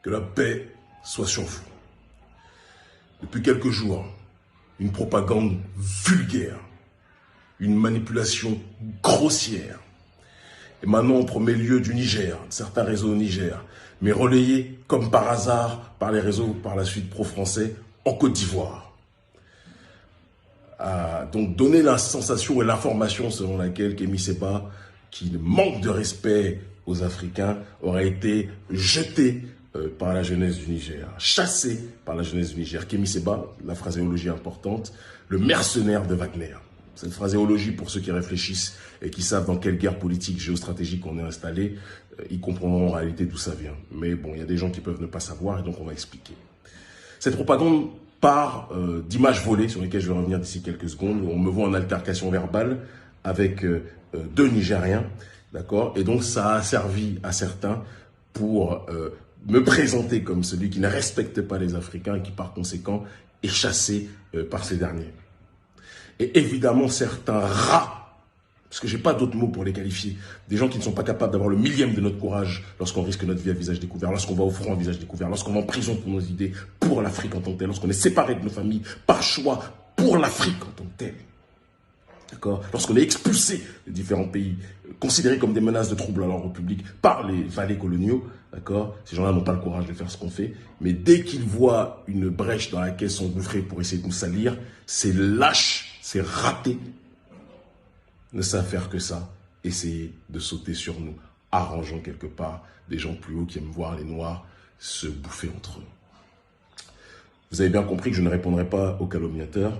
Que la paix soit sur vous. Depuis quelques jours, une propagande vulgaire, une manipulation grossière, émanant en premier lieu du Niger, de certains réseaux au Niger, mais relayée comme par hasard par les réseaux par la suite pro-français en Côte d'Ivoire. A donc donné la sensation et l'information selon laquelle Kémy Séba, qui manque de respect aux Africains, aurait été jeté par la jeunesse du Niger, chassé par la jeunesse du Niger. Kémy Séba, la phraséologie importante, le mercenaire de Wagner. Cette phraséologie, pour ceux qui réfléchissent et qui savent dans quelle guerre politique, géostratégique on est installé, ils comprendront en réalité d'où ça vient. Mais bon, il y a des gens qui peuvent ne pas savoir et donc on va expliquer. Cette propagande part d'images volées sur lesquelles je vais revenir d'ici quelques secondes. On me voit en altercation verbale avec deux Nigériens, d'accord? Et donc ça a servi à certains pour me présenter comme celui qui ne respecte pas les Africains et qui par conséquent est chassé par ces derniers. Et évidemment certains rats, parce que j'ai pas d'autres mots pour les qualifier, des gens qui ne sont pas capables d'avoir le millième de notre courage lorsqu'on risque notre vie à visage découvert, lorsqu'on va au front à visage découvert, lorsqu'on va en prison pour nos idées, pour l'Afrique en tant que telle, lorsqu'on est séparé de nos familles par choix pour l'Afrique en tant que telle. D'accord ? Lorsqu'on est expulsé de différents pays, considérés comme des menaces de troubles à l'ordre public par les valets coloniaux, d'accord ? Ces gens-là n'ont pas le courage de faire ce qu'on fait, mais dès qu'ils voient une brèche dans laquelle ils sont engouffrés pour essayer de nous salir, c'est lâche, c'est raté, ne savent faire que ça, essayer de sauter sur nous, arrangeant quelque part des gens plus hauts qui aiment voir les Noirs se bouffer entre eux. Vous avez bien compris que je ne répondrai pas aux calomniateurs,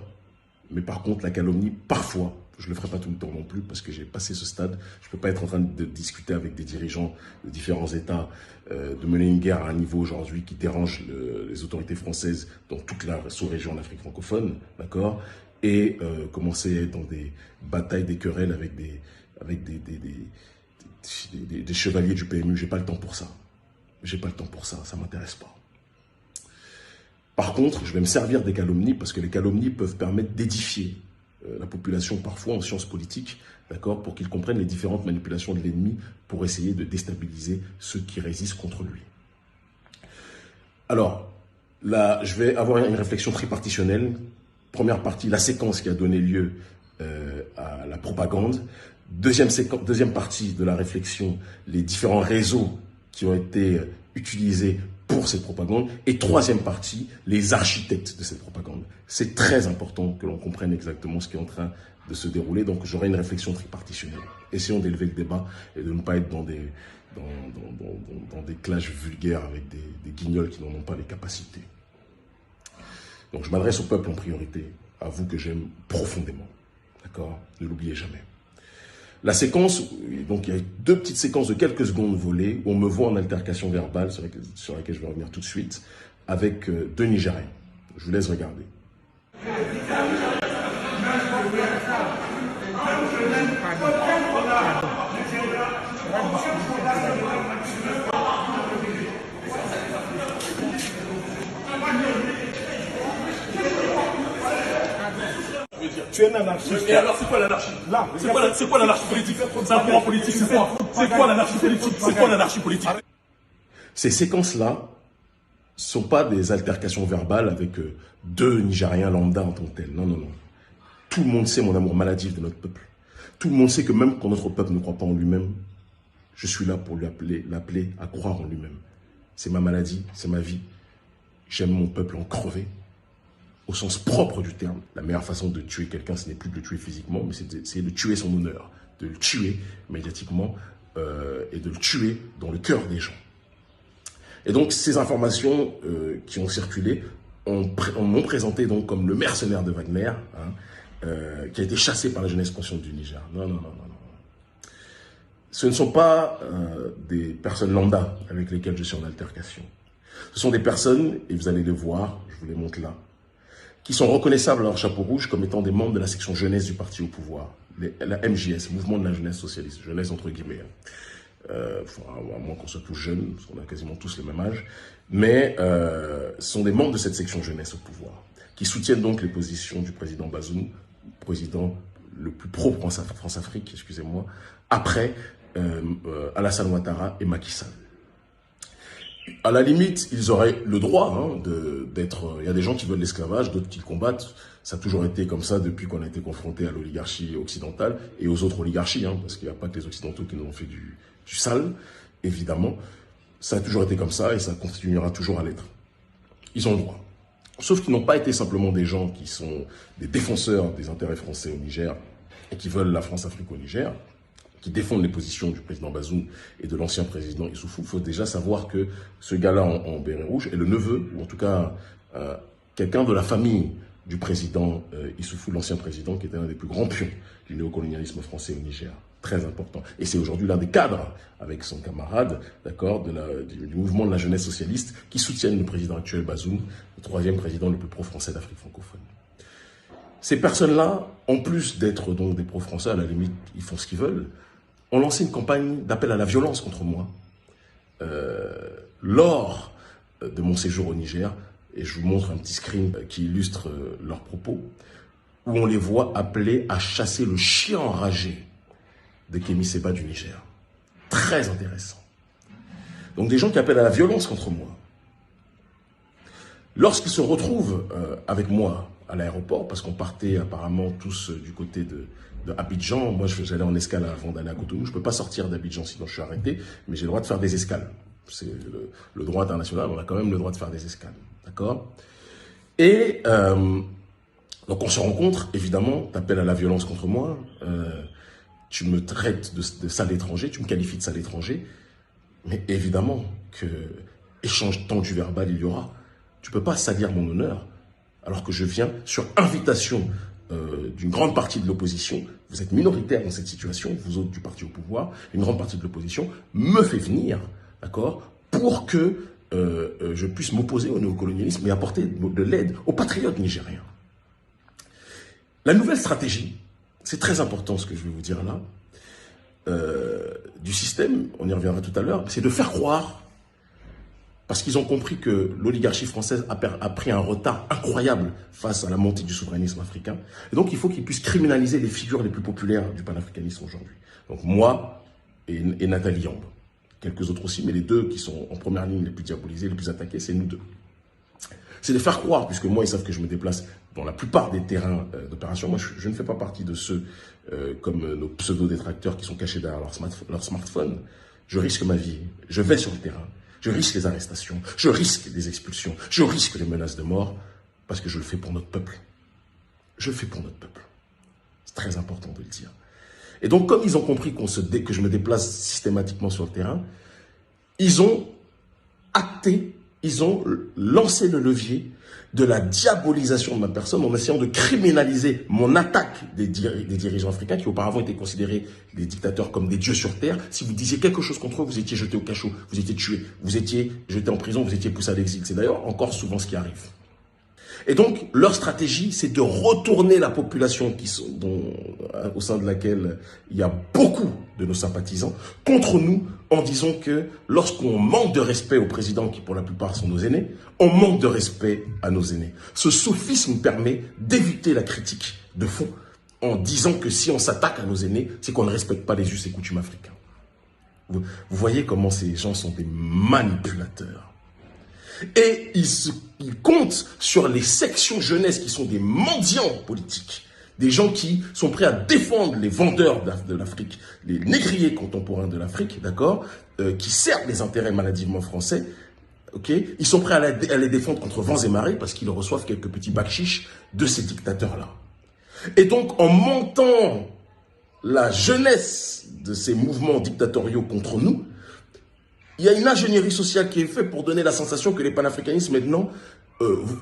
mais par contre la calomnie, parfois, je ne le ferai pas tout le temps non plus parce que j'ai passé ce stade, je ne peux pas être en train de discuter avec des dirigeants de différents États, de mener une guerre à un niveau aujourd'hui qui dérange les autorités françaises dans toute la sous-région d'Afrique francophone, d'accord ? Et commencer à être dans des batailles, des querelles avec des chevaliers du PMU. J'ai pas le temps pour ça. J'ai pas le temps pour ça, ça m'intéresse pas. Par contre, je vais me servir des calomnies parce que les calomnies peuvent permettre d'édifier la population parfois en sciences politiques, d'accord, pour qu'ils comprennent les différentes manipulations de l'ennemi pour essayer de déstabiliser ceux qui résistent contre lui. Alors, là, je vais avoir une réflexion tripartitionnelle. Première partie, la séquence qui a donné lieu à la propagande. Deuxième partie de la réflexion, les différents réseaux qui ont été utilisés pour cette propagande. Et troisième partie, les architectes de cette propagande. C'est très important que l'on comprenne exactement ce qui est en train de se dérouler. Donc j'aurai une réflexion tripartitionnelle. Essayons d'élever le débat et de ne pas être dans des clashs vulgaires avec des guignols qui n'en ont pas les capacités. Donc je m'adresse au peuple en priorité, à vous que j'aime profondément, d'accord? Ne l'oubliez jamais. La séquence, donc il y a deux petites séquences de quelques secondes volées où on me voit en altercation verbale, sur laquelle je vais revenir tout de suite, avec deux Nigériens. Je vous laisse regarder. Tu es un anarchiste. Et alors, c'est quoi l'anarchie? C'est quoi l'anarchie politique? C'est un courant politique, c'est quoi? C'est quoi l'anarchie politique? C'est quoi l'anarchie politique? Ces séquences-là ne sont pas des altercations verbales avec deux Nigériens lambda en tant que tels. Non, non, non. Tout le monde sait mon amour maladif de notre peuple. Tout le monde sait que même quand notre peuple ne croit pas en lui-même, je suis là pour l'appeler à croire en lui-même. C'est ma maladie, c'est ma vie. J'aime mon peuple en crever. Au sens propre du terme. La meilleure façon de tuer quelqu'un, ce n'est plus de le tuer physiquement, mais c'est de tuer son honneur, de le tuer médiatiquement et de le tuer dans le cœur des gens. Et donc, ces informations qui ont circulé m'ont présenté donc comme le mercenaire de Wagner, hein, qui a été chassé par la jeunesse consciente du Niger. Non, non, non, non, non. Ce ne sont pas des personnes lambda avec lesquelles je suis en altercation. Ce sont des personnes, et vous allez les voir, je vous les montre là, qui sont reconnaissables à leur chapeau rouge comme étant des membres de la section jeunesse du parti au pouvoir, la MJS, Mouvement de la jeunesse socialiste, jeunesse entre guillemets. À moins qu'on soit tous jeunes, parce qu'on a quasiment tous le même âge, mais sont des membres de cette section jeunesse au pouvoir, qui soutiennent donc les positions du président Bazoum, président le plus pro-France-Afrique, excusez-moi, après Alassane Ouattara et Macky Sall. À la limite, ils auraient le droit d'être... Il y a des gens qui veulent l'esclavage, d'autres qui le combattent. Ça a toujours été comme ça depuis qu'on a été confronté à l'oligarchie occidentale et aux autres oligarchies, parce qu'il n'y a pas que les Occidentaux qui nous ont fait du sale, évidemment. Ça a toujours été comme ça et ça continuera toujours à l'être. Ils ont le droit. Sauf qu'ils n'ont pas été simplement des gens qui sont des défenseurs des intérêts français au Niger et qui veulent la France-Afrique au Niger, qui défendent les positions du président Bazoum et de l'ancien président Issoufou. Il faut déjà savoir que ce gars-là en béret rouge est le neveu, ou en tout cas quelqu'un de la famille du président Issoufou, l'ancien président, qui était un des plus grands pions du néocolonialisme français au Niger. Très important. Et c'est aujourd'hui l'un des cadres, avec son camarade, d'accord, du mouvement de la jeunesse socialiste, qui soutiennent le président actuel Bazoum, le troisième président le plus pro-français d'Afrique francophone. Ces personnes-là, en plus d'être donc des pro-français, à la limite, ils font ce qu'ils veulent, ont lancé une campagne d'appel à la violence contre moi lors de mon séjour au Niger. Et je vous montre un petit screen qui illustre leurs propos, où on les voit appeler à chasser le chien enragé de Kémy Séba du Niger. Très intéressant. Donc des gens qui appellent à la violence contre moi. Lorsqu'ils se retrouvent avec moi à l'aéroport, parce qu'on partait apparemment tous du côté de Abidjan, moi j'allais en escale avant d'aller à Cotonou, je ne peux pas sortir d'Abidjan sinon je suis arrêté, mais j'ai le droit de faire des escales. C'est le droit international, on a quand même le droit de faire des escales. D'accord? Et donc on se rencontre, évidemment, tu appelles à la violence contre moi, tu me traites de sale étranger, tu me qualifies de sale étranger, mais évidemment que échange tendu verbal il y aura. Tu ne peux pas salir mon honneur alors que je viens sur invitation d'une grande partie de l'opposition. Vous êtes minoritaire dans cette situation, vous autres du parti au pouvoir, une grande partie de l'opposition me fait venir, d'accord, pour que je puisse m'opposer au néocolonialisme et apporter de l'aide aux patriotes nigériens. La nouvelle stratégie, c'est très important ce que je vais vous dire là, du système, on y reviendra tout à l'heure, c'est de faire croire, parce qu'ils ont compris que l'oligarchie française a pris un retard incroyable face à la montée du souverainisme africain. Et donc il faut qu'ils puissent criminaliser les figures les plus populaires du panafricanisme aujourd'hui. Donc moi et Nathalie Yamb. Quelques autres aussi, mais les deux qui sont en première ligne les plus diabolisés, les plus attaqués, c'est nous deux. C'est de faire croire, puisque moi, ils savent que je me déplace dans la plupart des terrains d'opération. Moi, je ne fais pas partie de ceux comme nos pseudo-détracteurs qui sont cachés derrière leur smartphone. Je risque ma vie, je vais sur le terrain, je risque les arrestations, je risque des expulsions, je risque les menaces de mort, parce que je le fais pour notre peuple. Je le fais pour notre peuple. C'est très important de le dire. Et donc, comme ils ont compris que je me déplace systématiquement sur le terrain, ils ont acté, ils ont lancé le levier de la diabolisation de ma personne en essayant de criminaliser mon attaque des dirigeants africains qui auparavant étaient considérés des dictateurs comme des dieux sur terre. Si vous disiez quelque chose contre eux, vous étiez jeté au cachot, vous étiez tué, vous étiez jeté en prison, vous étiez poussé à l'exil. C'est d'ailleurs encore souvent ce qui arrive. Et donc, leur stratégie, c'est de retourner la population au sein de laquelle il y a beaucoup de nos sympathisants contre nous en disant que lorsqu'on manque de respect aux présidents, qui pour la plupart sont nos aînés, on manque de respect à nos aînés. Ce sophisme permet d'éviter la critique de fond en disant que si on s'attaque à nos aînés, c'est qu'on ne respecte pas les us et coutumes africains. Vous voyez comment ces gens sont des manipulateurs. Et ils comptent sur les sections jeunesse qui sont des mendiants politiques, des gens qui sont prêts à défendre les vendeurs de l'Afrique, les négriers contemporains de l'Afrique, d'accord, qui servent les intérêts maladivement français. Okay, ils sont prêts à les défendre contre vents et marées parce qu'ils reçoivent quelques petits bakchiches de ces dictateurs-là. Et donc, en montant la jeunesse de ces mouvements dictatoriaux contre nous, il y a une ingénierie sociale qui est faite pour donner la sensation que les panafricanistes maintenant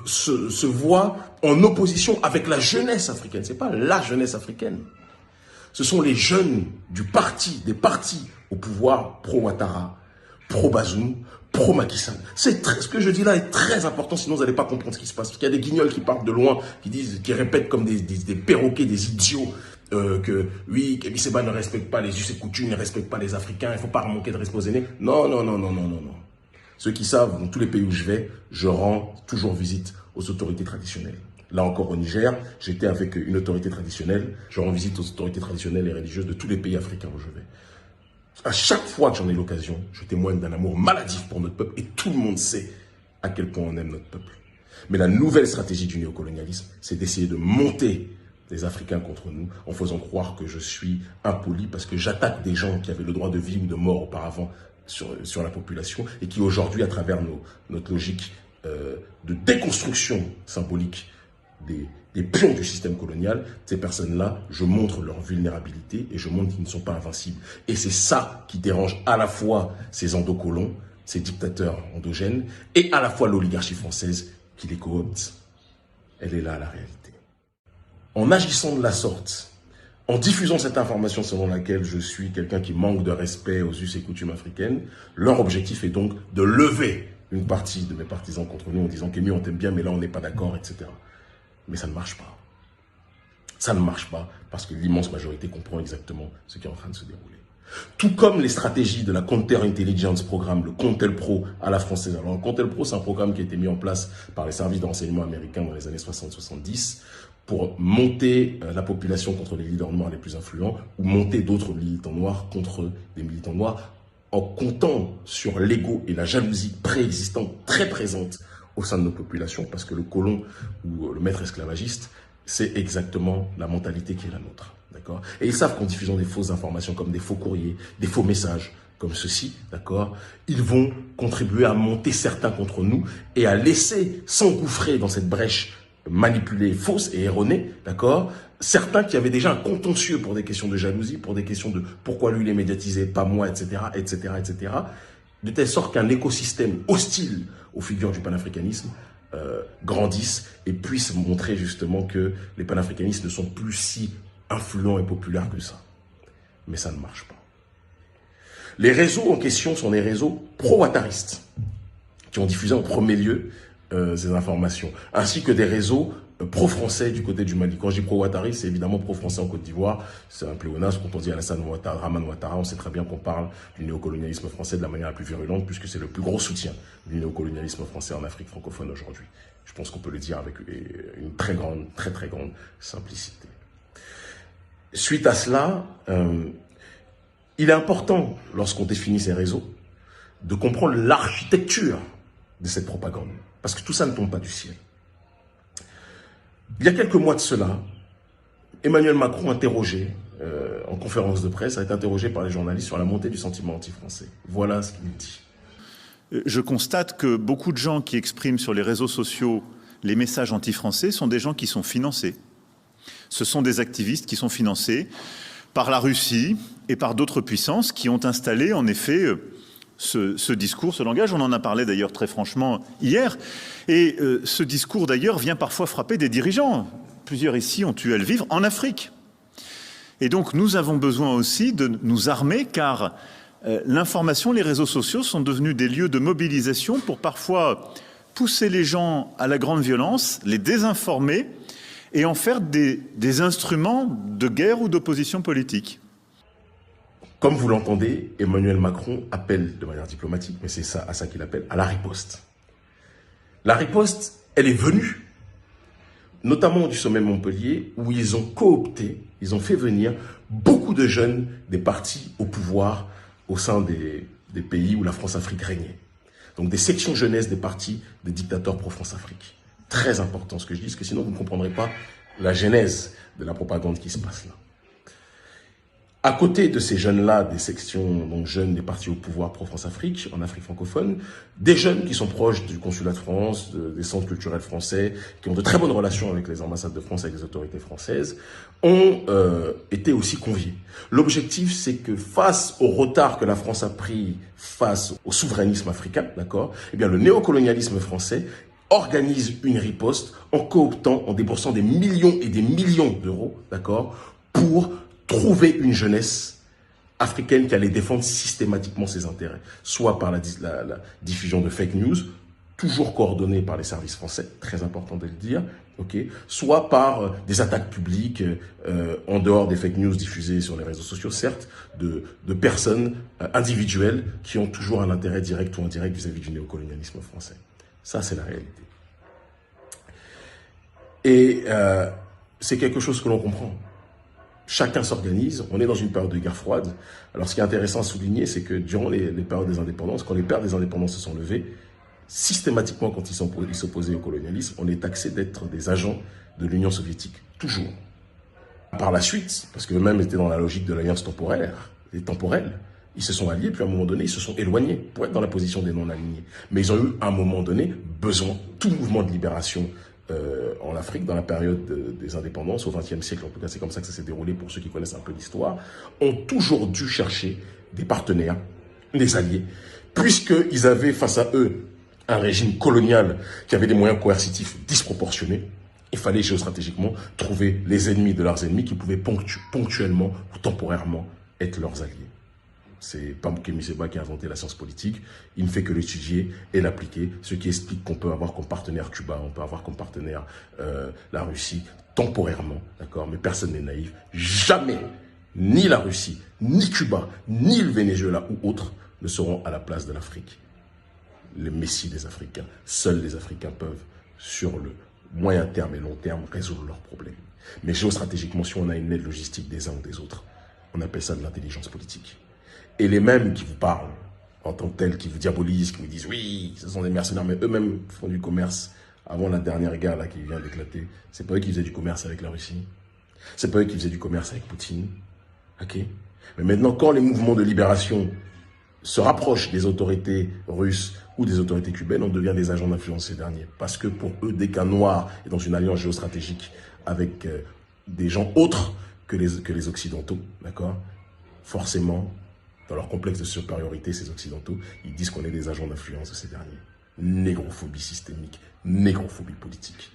se voient en opposition avec la jeunesse africaine. Ce n'est pas la jeunesse africaine. Ce sont les jeunes des partis au pouvoir pro-Ouattara, pro-Bazoum, pro-Macky Sall. Ce que je dis là est très important, sinon vous n'allez pas comprendre ce qui se passe. Parce qu'il y a des guignols qui partent de loin, qui répètent comme des perroquets, des idiots, que oui, Kémy Séba ne respecte pas les us et coutumes, ne respecte pas les Africains, il ne faut pas manquer de respect aux aînés. Non, non, non, non, non, non, non. Ceux qui savent, dans tous les pays où je vais, je rends toujours visite aux autorités traditionnelles. Là encore au Niger, j'étais avec une autorité traditionnelle, je rends visite aux autorités traditionnelles et religieuses de tous les pays africains où je vais. À chaque fois que j'en ai l'occasion, je témoigne d'un amour maladif pour notre peuple et tout le monde sait à quel point on aime notre peuple. Mais la nouvelle stratégie du néocolonialisme, c'est d'essayer de monter les Africains contre nous en faisant croire que je suis impoli parce que j'attaque des gens qui avaient le droit de vie ou de mort auparavant sur la population et qui aujourd'hui, à travers notre logique de déconstruction symbolique des pions du système colonial, ces personnes-là, je montre leur vulnérabilité et je montre qu'ils ne sont pas invincibles. Et c'est ça qui dérange à la fois ces endocolons, ces dictateurs endogènes, et à la fois l'oligarchie française qui les coopte. Elle est là, la réalité. En agissant de la sorte, en diffusant cette information selon laquelle je suis quelqu'un qui manque de respect aux us et coutumes africaines, leur objectif est donc de lever une partie de mes partisans contre nous en disant qu'Émi, on t'aime bien, mais là, on n'est pas d'accord, etc. Mais ça ne marche pas. Ça ne marche pas parce que l'immense majorité comprend exactement ce qui est en train de se dérouler. Tout comme les stratégies de la Counter-Intelligence Programme, le CONTELPRO à la française. Alors, le CONTELPRO, c'est un programme qui a été mis en place par les services de renseignement américains dans les années 60-70 pour monter la population contre les leaders noirs les plus influents ou monter d'autres militants noirs contre des militants noirs en comptant sur l'ego et la jalousie préexistante très présente au sein de nos populations, parce que le colon ou le maître esclavagiste, c'est exactement la mentalité qui est la nôtre. D'accord ? Et ils savent qu'en diffusant des fausses informations comme des faux courriers, des faux messages comme ceci, d'accord, ils vont contribuer à monter certains contre nous et à laisser s'engouffrer dans cette brèche manipulée, fausse et erronée, d'accord, certains qui avaient déjà un contentieux pour des questions de jalousie, pour des questions de pourquoi lui il est médiatisé, pas moi, etc., etc., etc., de telle sorte qu'un écosystème hostile aux figures du panafricanisme grandissent et puissent montrer justement que les panafricanistes ne sont plus si influents et populaires que ça. Mais ça ne marche pas. Les réseaux en question sont des réseaux pro-ouattaristes qui ont diffusé en premier lieu ces informations, ainsi que des réseaux pro-français du côté du Mali. Quand je dis pro-ouattariste, c'est évidemment pro-français en Côte d'Ivoire. C'est un pléonasme. Quand on dit Alassane Ouattara, Draman Ouattara, on sait très bien qu'on parle du néocolonialisme français de la manière la plus virulente, puisque c'est le plus gros soutien du néocolonialisme français en Afrique francophone aujourd'hui. Je pense qu'on peut le dire avec une très grande simplicité. Suite à cela, il est important, lorsqu'on définit ces réseaux, de comprendre l'architecture de cette propagande. Parce que tout ça ne tombe pas du ciel. Il y a quelques mois de cela, Emmanuel Macron, interrogé en conférence de presse, a été interrogé par les journalistes sur la montée du sentiment anti-français. Voilà ce qu'il dit. Je constate que beaucoup de gens qui expriment sur les réseaux sociaux les messages anti-français sont des gens qui sont financés. Ce sont des activistes qui sont financés par la Russie et par d'autres puissances qui ont installé en effet ce discours, ce langage. On en a parlé d'ailleurs très franchement hier. Et ce discours d'ailleurs vient parfois frapper des dirigeants. Plusieurs ici ont eu à le vivre en Afrique. Et donc nous avons besoin aussi de nous armer car l'information, les réseaux sociaux sont devenus des lieux de mobilisation pour parfois pousser les gens à la grande violence, les désinformer et en faire des instruments de guerre ou d'opposition politique. Comme vous l'entendez, Emmanuel Macron appelle de manière diplomatique, mais c'est à ça qu'il appelle, à la riposte. La riposte, elle est venue, notamment du sommet de Montpellier, où ils ont coopté, ils ont fait venir beaucoup de jeunes des partis au pouvoir au sein des pays où la France-Afrique régnait. Donc des sections jeunesse des partis des dictateurs pro-France-Afrique. Très important ce que je dis, parce que sinon vous ne comprendrez pas la genèse de la propagande qui se passe là. À côté de ces jeunes-là, des sections donc jeunes des partis au pouvoir pro-France-Afrique, en Afrique francophone, des jeunes qui sont proches du consulat de France, des centres culturels français, qui ont de très bonnes relations avec les ambassades de France, avec les autorités françaises, ont été aussi conviés. L'objectif, c'est que face au retard que la France a pris face au souverainisme africain, d'accord, eh bien le néocolonialisme français organise une riposte en cooptant, en déboursant des millions et des millions d'euros, d'accord, pour trouver une jeunesse africaine qui allait défendre systématiquement ses intérêts, soit par la diffusion de fake news, toujours coordonnée par les services français, très important de le dire, okay, soit par des attaques publiques en dehors des fake news diffusées sur les réseaux sociaux, certes, de personnes individuelles qui ont toujours un intérêt direct ou indirect vis-à-vis du néocolonialisme français. Ça, c'est la réalité. Et c'est quelque chose que l'on comprend. Chacun s'organise, on est dans une période de guerre froide. Alors ce qui est intéressant à souligner, c'est que durant les périodes des indépendances, quand les pères des indépendances se sont levés, systématiquement quand ils s'opposaient au colonialisme, on est taxé d'être des agents de l'Union soviétique, toujours. Par la suite, parce qu'eux-mêmes étaient dans la logique de l'alliance temporelle, ils se sont alliés, puis à un moment donné, ils se sont éloignés pour être dans la position des non-alignés. Mais ils ont eu, à un moment donné, besoin, tout mouvement de libération en Afrique, dans la période des indépendances, au XXe siècle, en tout cas c'est comme ça que ça s'est déroulé pour ceux qui connaissent un peu l'histoire, ont toujours dû chercher des partenaires, des alliés, puisqu'ils avaient face à eux un régime colonial qui avait des moyens coercitifs disproportionnés. Il fallait géostratégiquement trouver les ennemis de leurs ennemis qui pouvaient ponctuellement ou temporairement être leurs alliés. C'est pas Kémy Séba qui a inventé la science politique. Il ne fait que l'étudier et l'appliquer, ce qui explique qu'on peut avoir comme partenaire Cuba, on peut avoir comme partenaire la Russie, temporairement, d'accord. Mais personne n'est naïf. Jamais, ni la Russie, ni Cuba, ni le Venezuela ou autres ne seront à la place de l'Afrique. Les messies des Africains. Seuls les Africains peuvent, sur le moyen terme et long terme, résoudre leurs problèmes. Mais géostratégiquement, si on a une aide logistique des uns ou des autres, on appelle ça de l'intelligence politique. Et les mêmes qui vous parlent en tant que tels, qui vous diabolisent, qui vous disent oui, ce sont des mercenaires, mais eux-mêmes font du commerce avant la dernière guerre là, qui vient d'éclater. C'est pas eux qui faisaient du commerce avec la Russie. C'est pas eux qui faisaient du commerce avec Poutine. Ok. Mais maintenant, quand les mouvements de libération se rapprochent des autorités russes ou des autorités cubaines, on devient des agents d'influence ces derniers. Parce que pour eux, dès qu'un noir est dans une alliance géostratégique avec des gens autres que les occidentaux, d'accord, forcément, dans leur complexe de supériorité, ces occidentaux, ils disent qu'on est des agents d'influence de ces derniers. Négrophobie systémique, négrophobie politique.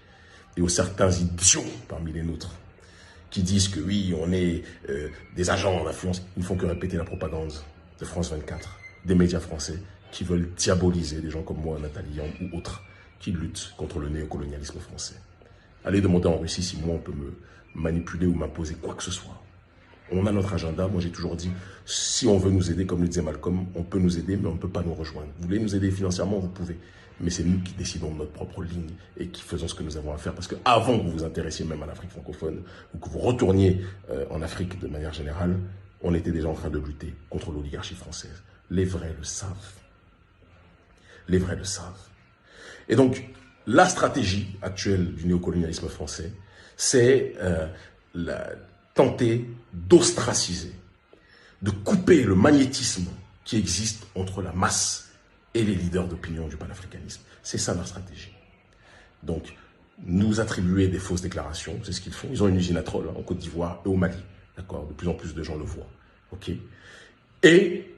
Et aux certains idiots parmi les nôtres qui disent que oui, on est des agents d'influence, ils ne font que répéter la propagande de France 24, des médias français qui veulent diaboliser des gens comme moi, Nathalie Yamb ou autres, qui luttent contre le néocolonialisme français. Allez demander en Russie si moi on peut me manipuler ou m'imposer quoi que ce soit. On a notre agenda. Moi, j'ai toujours dit, si on veut nous aider, comme le disait Malcolm, on peut nous aider, mais on ne peut pas nous rejoindre. Vous voulez nous aider financièrement, vous pouvez. Mais c'est nous qui décidons de notre propre ligne et qui faisons ce que nous avons à faire. Parce qu'avant que vous vous intéressiez même à l'Afrique francophone ou que vous retourniez en Afrique de manière générale, on était déjà en train de lutter contre l'oligarchie française. Les vrais le savent. Les vrais le savent. Et donc, la stratégie actuelle du néocolonialisme français, c'est tenter d'ostraciser, de couper le magnétisme qui existe entre la masse et les leaders d'opinion du panafricanisme. C'est ça leur stratégie. Donc, nous attribuer des fausses déclarations, c'est ce qu'ils font. Ils ont une usine à troll en Côte d'Ivoire et au Mali. D'accord. De plus en plus de gens le voient. Ok. Et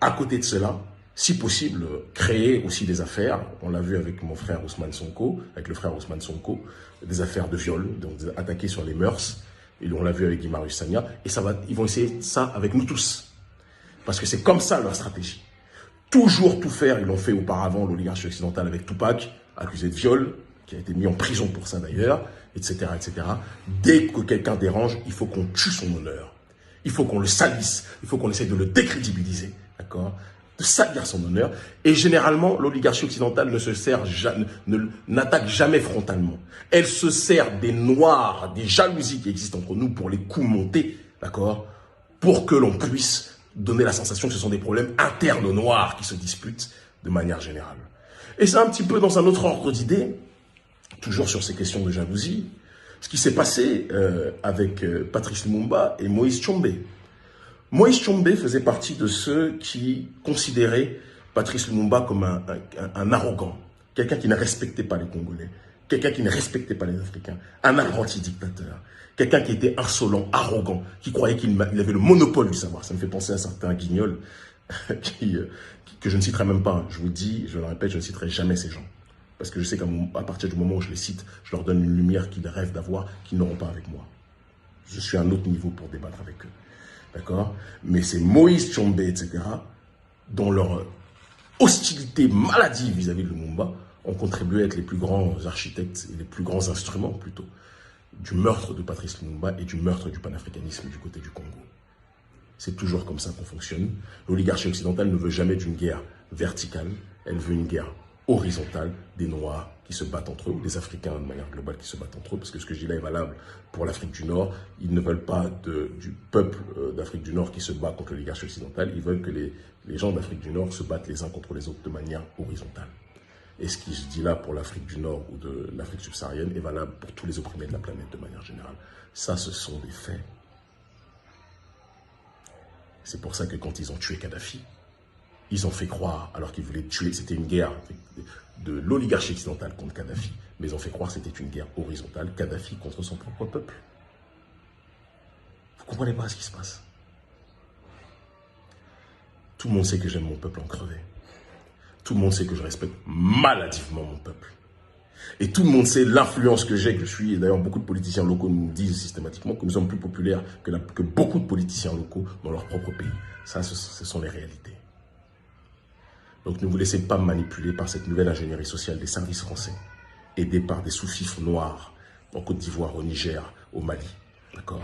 à côté de cela, si possible, créer aussi des affaires. On l'a vu avec mon frère Ousmane Sonko, avec le frère Ousmane Sonko, des affaires de viol, donc attaquer sur les mœurs. Et on l'a vu avec Guy Marius Sagna. Et ils vont essayer ça avec nous tous. Parce que c'est comme ça leur stratégie. Toujours tout faire. Ils l'ont fait auparavant, l'oligarchie occidentale avec Tupac, accusé de viol, qui a été mis en prison pour ça d'ailleurs, etc., etc. Dès que quelqu'un dérange, il faut qu'on tue son honneur. Il faut qu'on le salisse. Il faut qu'on essaie de le décrédibiliser. D'accord ? De salir son honneur. Et généralement, l'oligarchie occidentale n'attaque jamais frontalement. Elle se sert des noirs, des jalousies qui existent entre nous pour les coups montés, d'accord, pour que l'on puisse donner la sensation que ce sont des problèmes internes aux noirs qui se disputent de manière générale. Et c'est un petit peu dans un autre ordre d'idée, toujours sur ces questions de jalousie, ce qui s'est passé avec Patrice Lumumba et Moïse Tshombe. Moïse Tshombe faisait partie de ceux qui considéraient Patrice Lumumba comme un arrogant, quelqu'un qui ne respectait pas les Congolais, quelqu'un qui ne respectait pas les Africains, un apprenti dictateur, quelqu'un qui était insolent, arrogant, qui croyait qu'il avait le monopole du savoir. Ça me fait penser à un certain Guignol, que je ne citerai même pas. Je vous dis, je le répète, je ne citerai jamais ces gens. Parce que je sais qu'à partir du moment où je les cite, je leur donne une lumière qu'ils rêvent d'avoir, qu'ils n'auront pas avec moi. Je suis à un autre niveau pour débattre avec eux. D'accord? Mais c'est Moïse Tshombe, etc., dont leur hostilité maladive vis-à-vis de Lumumba ont contribué à être les plus grands architectes et les plus grands instruments, plutôt, du meurtre de Patrice Lumumba et du meurtre du panafricanisme du côté du Congo. C'est toujours comme ça qu'on fonctionne. L'oligarchie occidentale ne veut jamais d'une guerre verticale, elle veut une guerre horizontale des Noirs qui se battent entre eux, ou des Africains de manière globale qui se battent entre eux, parce que ce que je dis là est valable pour l'Afrique du Nord. Ils ne veulent pas du peuple d'Afrique du Nord qui se bat contre l'oligarchie occidentale, ils veulent que les gens d'Afrique du Nord se battent les uns contre les autres de manière horizontale. Et ce qui se dit là pour l'Afrique du Nord ou de l'Afrique subsaharienne est valable pour tous les opprimés de la planète de manière générale. Ça, ce sont des faits. C'est pour ça que quand ils ont tué Kadhafi, ils ont fait croire, alors qu'ils voulaient tuer, c'était une guerre de l'oligarchie occidentale contre Kadhafi, mais ils ont fait croire que c'était une guerre horizontale, Kadhafi contre son propre peuple. Vous ne comprenez pas ce qui se passe. Tout le monde sait que j'aime mon peuple en crevé. Tout le monde sait que je respecte maladivement mon peuple. Et tout le monde sait l'influence que j'ai, que je suis. Et d'ailleurs, beaucoup de politiciens locaux nous disent systématiquement que nous sommes plus populaires que beaucoup de politiciens locaux dans leur propre pays. Ça, ce sont les réalités. Donc ne vous laissez pas manipuler par cette nouvelle ingénierie sociale des services français, aidés par des sous-fifres noirs en Côte d'Ivoire, au Niger, au Mali, d'accord,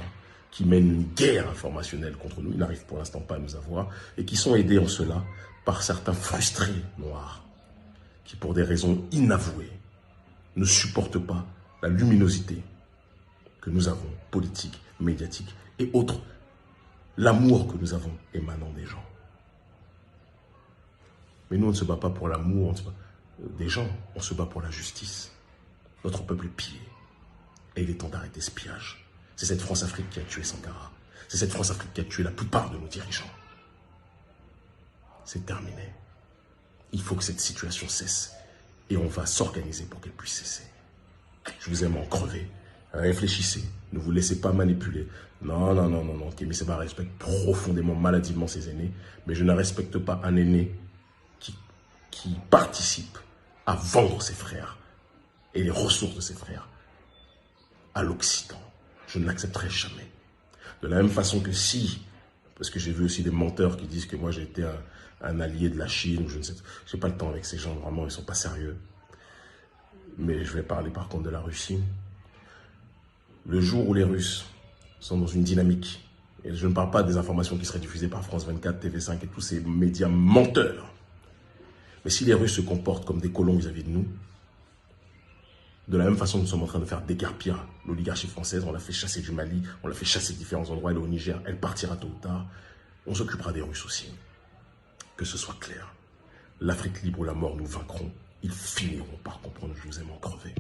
qui mènent une guerre informationnelle contre nous. Ils n'arrivent pour l'instant pas à nous avoir, et qui sont aidés en cela par certains frustrés noirs, qui pour des raisons inavouées, ne supportent pas la luminosité que nous avons, politique, médiatique et autres, l'amour que nous avons émanant des gens. Mais nous, on ne se bat pas pour l'amour des gens, on se bat pour la justice. Notre peuple est pillé. Et il est temps d'arrêter ce pillage. C'est cette France-Afrique qui a tué Sankara. C'est cette France-Afrique qui a tué la plupart de nos dirigeants. C'est terminé. Il faut que cette situation cesse. Et on va s'organiser pour qu'elle puisse cesser. Je vous aime en crever. Réfléchissez. Ne vous laissez pas manipuler. Non. Kémy Séba respecte profondément, maladivement ses aînés. Mais je ne respecte pas un aîné qui participe à vendre ses frères et les ressources de ses frères à l'Occident. Je ne l'accepterai jamais. De la même façon que si, parce que j'ai vu aussi des menteurs qui disent que moi j'ai été un allié de la Chine, ou je ne sais, je n'ai pas le temps avec ces gens, vraiment ils ne sont pas sérieux. Mais je vais parler par contre de la Russie. Le jour où les Russes sont dans une dynamique, et je ne parle pas des informations qui seraient diffusées par France 24, TV5 et tous ces médias menteurs, mais si les Russes se comportent comme des colons vis-à-vis de nous, de la même façon que nous sommes en train de faire déguerpir l'oligarchie française, on l'a fait chasser du Mali, on l'a fait chasser de différents endroits, elle est au Niger, elle partira tôt ou tard, on s'occupera des Russes aussi. Que ce soit clair. L'Afrique libre ou la mort, nous vaincrons. Ils finiront par comprendre que je vous aime en crever.